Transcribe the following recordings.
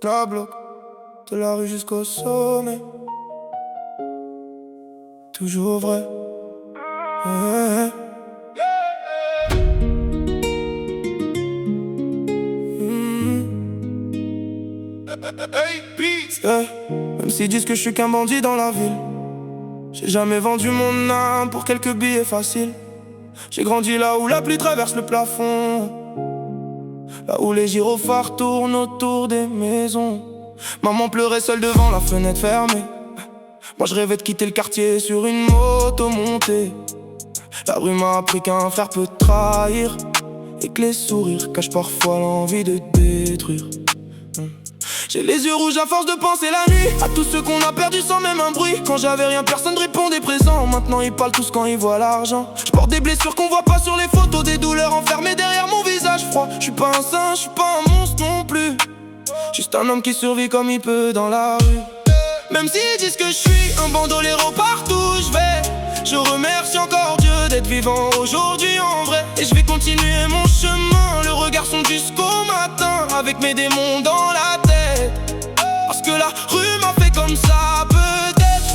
la bloc, de la rue jusqu'au sommet. Toujours vrai. Ouais. Yeah. Même s'ils disent que je suis qu'un bandit dans la ville, j'ai jamais vendu mon âme pour quelques billets faciles. J'ai grandi là où la pluie traverse le plafond, là où les gyrophares tournent autour des maisons. Maman pleurait seule devant la fenêtre fermée. Moi je rêvais de quitter le quartier sur une moto montée. La rue m'a appris qu'un frère peut trahir et que les sourires cachent parfois l'envie de détruire. J'ai les yeux rouges à force de penser la nuit à tous ceux qu'on a perdus sans même un bruit. Quand j'avais rien, personne ne répondait présent. Maintenant ils parlent tous quand ils voient l'argent. Je porte des blessures qu'on voit pas sur les photos, des douleurs enfermées derrière mon visage froid. Je suis pas un saint, je suis pas un monstre non plus. Juste un homme qui survit comme il peut dans la rue. Même s'ils disent que je suis un bandolero partout où je vais, je remercie encore Dieu d'être vivant aujourd'hui en vrai. Et je vais continuer mon chemin, le regard sombre jusqu'au matin, avec mes démons dans la tête. Parce que la rue m'a fait comme ça peut-être.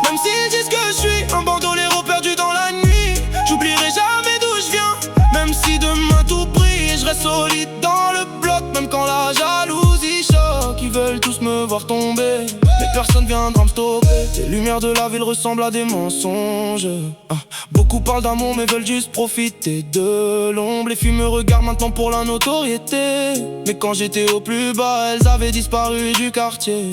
Même s'ils disent que je suis un bandolero perdu dans la nuit, j'oublierai jamais d'où je viens. Même si demain tout brille, je reste solide dans le bloc. Même quand la jalousie choque, ils veulent tous me voir tomber, mais personne viendra me stopper. Les lumières de la ville ressemblent à des mensonges. Beaucoup parlent d'amour mais veulent juste profiter de l'ombre. Les filles me regardent maintenant pour la notoriété, mais quand j'étais au plus bas, elles avaient disparu du quartier.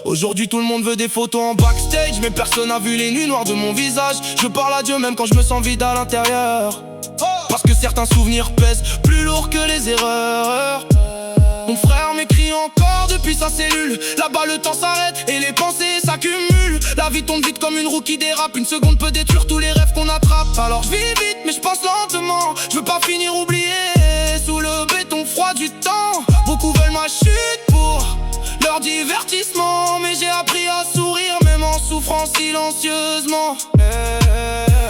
Aujourd'hui tout le monde veut des photos en backstage, mais personne n'a vu les nuits noires de mon visage. Je parle à Dieu même quand je me sens vide à l'intérieur, parce que certains souvenirs pèsent plus lourd que les erreurs. Mon frère m'écrit encore depuis sa cellule. Là-bas le temps s'arrête et les pensées s'accumulent. La vie tombe vite comme une roue qui dérape. Une seconde peut détruire tous les rêves qu'on attrape. Alors je vis vite mais je pense lentement. Je veux pas finir oublié sous le béton froid du temps. Beaucoup veulent ma chute pour leur divertissement, mais j'ai appris à sourire même en souffrant silencieusement.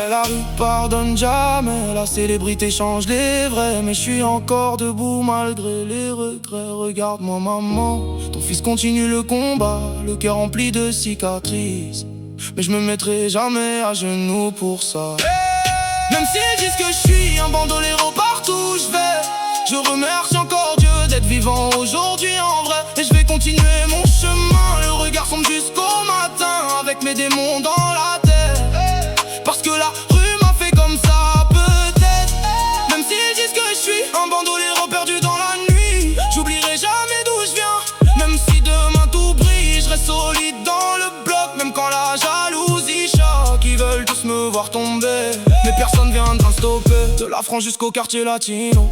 La rue pardonne jamais, la célébrité change les vrais. Mais je suis encore debout malgré les regrets. Regarde-moi maman, ton fils continue le combat, le cœur rempli de cicatrices. Mais je me mettrai jamais à genoux pour ça. Même s'ils disent que je suis un bandolero partout où je vais, je remercie encore Dieu d'être vivant aujourd'hui en vrai. Et je vais continuer mon chemin, le regard sombre jusqu'au matin, avec mes démons dans la tête. Parce que la rue m'a fait comme ça peut-être. Même s'ils disent que je suis un bandolero perdu dans la nuit, j'oublierai jamais d'où je viens. Même si demain tout brille, je reste solide dans le bloc. Même quand la jalousie choque, ils veulent tous me voir tomber, mais personne viendra me stopper. De la France jusqu'au quartier latino,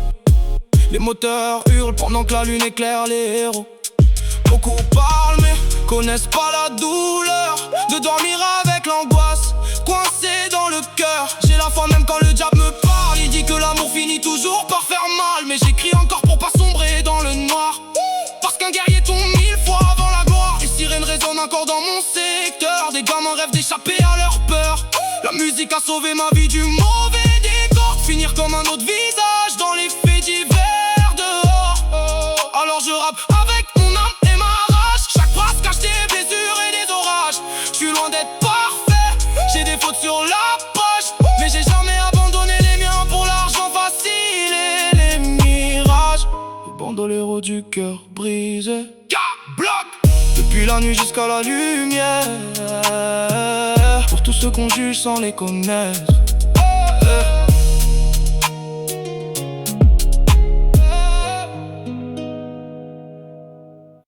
les moteurs hurlent pendant que la lune éclaire les héros. Beaucoup parlent mais connaissent pas la douleur de dormir avec l'angoisse coincée dans le cœur. J'ai la foi même quand le diable me parle. Il dit que l'amour finit toujours par faire mal, mais j'écris encore pour pas sombrer dans le noir. Parce qu'un guerrier tombe 1000 fois avant la gloire. Les sirènes résonnent encore dans mon secteur. Des gamins rêvent d'échapper à leur peur. La musique a sauvé ma vie du mauvais décor. Finir comme un autre visage dans les faits divers dehors. Alors je rappe avec mon âme et ma rage. Chaque phrase cache des blessures et des orages. Je suis loin d'être parfait, j'ai des fautes sur l'approche, mais j'ai jamais abandonné les miens pour l'argent facile et les mirages. Le bandolero du cœur brisé, K-Block. Depuis la nuit jusqu'à la lumière, pour tous ceux qu'on juge sans les connaître.